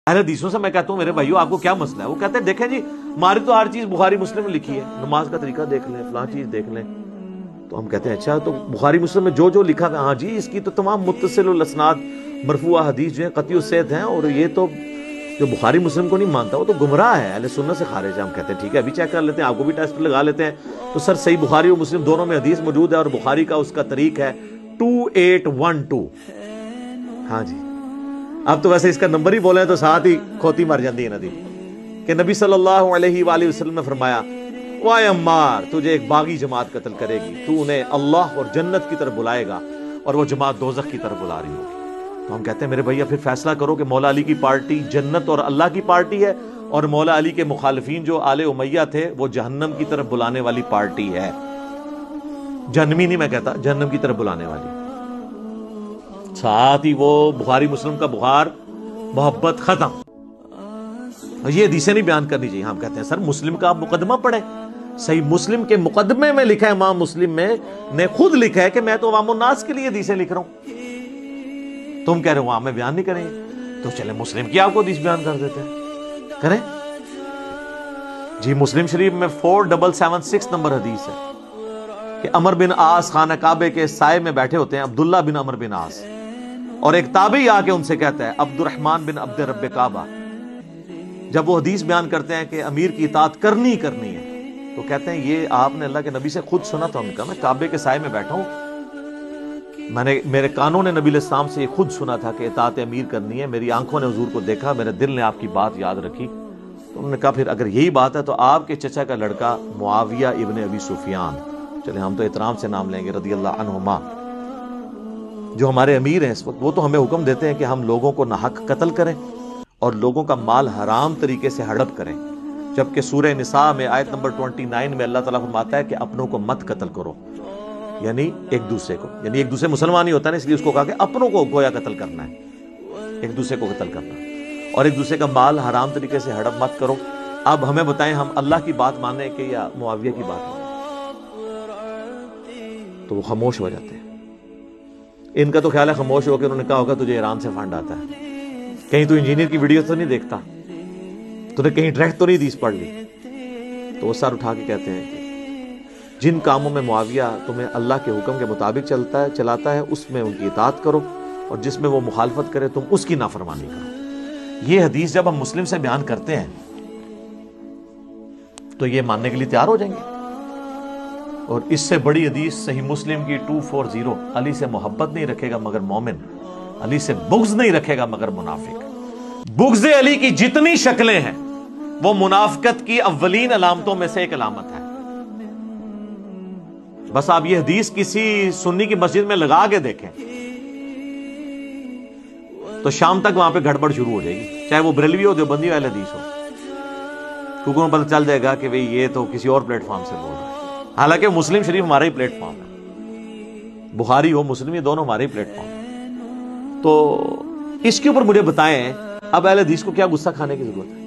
اہل حدیثوں سے میں کہتا ہوں میرے بھائیو آپ کو کیا مسئلہ ہے؟ وہ کہتے ہیں دیکھیں جی ہماری تو ہر چیز بخاری مسلم میں لکھی ہے، نماز کا طریقہ دیکھ لیں، فلاں چیز دیکھ لیں. تو ہم کہتے ہیں اچھا تو بخاری مسلم میں جو جو لکھا ہے، ہاں جی اس کی تو تمام متصل الاسناد مرفوع حدیث جو ہیں قطعی الصحت ہیں، اور یہ تو جو بخاری مسلم کو نہیں مانتا وہ تو گمراہ ہے، اہل سنت سے خارج ہے. ہم کہتے ہیں ٹھیک ہے ابھی چیک کر لیتے ہیں، آپ کو بھی ٹیسٹ لگا لیتے ہیں. تو سر صحیح بخاری اور مسلم دونوں میں حدیث موجود ہے، اور بخاری کا اس کا طریق ہے 2812. ہاں جی اب تو ویسے اس کا نمبر ہی بولے تو ساتھ ہی کھوتی مر جاتی ہے ندی کہ نبی صلی اللہ علیہ وآلہ وسلم نے فرمایا وائے عمار تجھے ایک باغی جماعت قتل کرے گی، تو انہیں اللہ اور جنت کی طرف بلائے گا اور وہ جماعت دوزخ کی طرف بلا رہی ہوگی. تو ہم کہتے ہیں میرے بھیا پھر فیصلہ کرو کہ مولا علی کی پارٹی جنت اور اللہ کی پارٹی ہے، اور مولا علی کے مخالفین جو آل امیہ تھے وہ جہنم کی طرف بلانے والی پارٹی ہے. جہنمی نہیں میں کہتا، جہنم کی طرف بلانے والی. ساتھ ہی وہ بخاری مسلم کا بخار محبت ختم. یہ حدیثیں نہیں بیان کرنی چاہیے. ہم کہتے ہیں سر مسلم کا آپ مقدمہ پڑھیں، صحیح مسلم کے مقدمے میں لکھا ہے، امام مسلم میں نے خود لکھا ہے کہ میں تو عوام الناس کے لیے حدیثیں لکھ رہا ہوں. تم کہہ رہے ہو ہمیں بیان نہیں کریں گے، تو چلے مسلم کی آپ کو حدیث بیان کر دیتے ہیں، کریں جی. مسلم شریف میں 4776 نمبر حدیث ہے کہ عمر بن عاص خانہ کعبے کے سائے میں بیٹھے ہوتے ہیں، عبداللہ بن عمر بن عاص، اور ایک تابعی آ کے ان سے کہتا ہے عبد الرحمن بن عبد رب کعبہ، جب وہ حدیث بیان کرتے ہیں کہ امیر کی اطاعت کرنی ہے، تو کہتے ہیں یہ آپ نے اللہ کے نبی سے خود سنا تھا. ان کا میں کعبے کے سائے میں بیٹھا ہوں، میرے کانوں نے نبی علیہ السلام سے یہ خود سنا تھا کہ اطاعت امیر کرنی ہے، میری آنکھوں نے حضور کو دیکھا، میرے دل نے آپ کی بات یاد رکھی. تو انہوں نے کہا پھر اگر یہی بات ہے تو آپ کے چچا کا لڑکا معاویہ ابن ابی سفیان، چلے ہم تو احترام سے نام لیں گے، رضی اللہ عنہما، جو ہمارے امیر ہیں اس وقت، وہ تو ہمیں حکم دیتے ہیں کہ ہم لوگوں کو ناحق قتل کریں اور لوگوں کا مال حرام طریقے سے ہڑپ کریں. جبکہ سورہ نساء میں آیت نمبر 29 میں اللہ تعالیٰ فرماتا ہے کہ اپنوں کو مت قتل کرو، یعنی ایک دوسرے کو، یعنی ایک دوسرے مسلمان ہی ہوتا ہے نا، اس لیے اس کو کہا کہ اپنوں کو گویا قتل کرنا ہے، ایک دوسرے کو قتل کرنا، اور ایک دوسرے کا مال حرام طریقے سے ہڑپ مت کرو. اب ہمیں بتائیں ہم اللہ کی بات مانیں کہ یا معاویہ کی بات مانیں؟ تو وہ خاموش ہو جاتے ہیں. ان کا تو خیال ہے خاموش ہو کے انہوں نے کہا ہوگا تجھے ایران سے فنڈ آتا ہے، کہیں تو انجینئر کی ویڈیو تو نہیں دیکھتا، تو نے کہیں ڈائریکٹ تو نہیں حدیث پڑھ لی. تو وہ سر اٹھا کے کہتے ہیں کہ جن کاموں میں معاویہ تمہیں اللہ کے حکم کے مطابق چلاتا ہے اس میں ان کی اطاعت کرو، اور جس میں وہ مخالفت کرے تم اس کی نافرمانی کرو. یہ حدیث جب ہم مسلم سے بیان کرتے ہیں تو یہ ماننے کے لیے تیار ہو جائیں گے. اور اس سے بڑی حدیث صحیح مسلم کی 240، علی سے محبت نہیں رکھے گا مگر مومن، علی سے بغض نہیں رکھے گا مگر منافق. بغض علی کی جتنی شکلیں ہیں وہ منافقت کی اولین علامتوں میں سے ایک علامت ہے. بس آپ یہ حدیث کسی سنی کی مسجد میں لگا کے دیکھیں تو شام تک وہاں پہ گڑبڑ شروع ہو جائے گی، چاہے وہ بریلوی ہو دیوبندی والی حدیث ہو، کیونکہ انہیں پتہ چل جائے گا کہ یہ تو کسی اور پلیٹ فارم سے بول رہا ہے. حالانکہ مسلم شریف ہمارا ہی پلیٹ فارم ہے، بخاری ہو مسلم یہ دونوں ہمارے ہی پلیٹ فارم ہے. تو اس کے اوپر مجھے بتائیں اب اہل حدیث کو کیا غصہ کھانے کی ضرورت ہے؟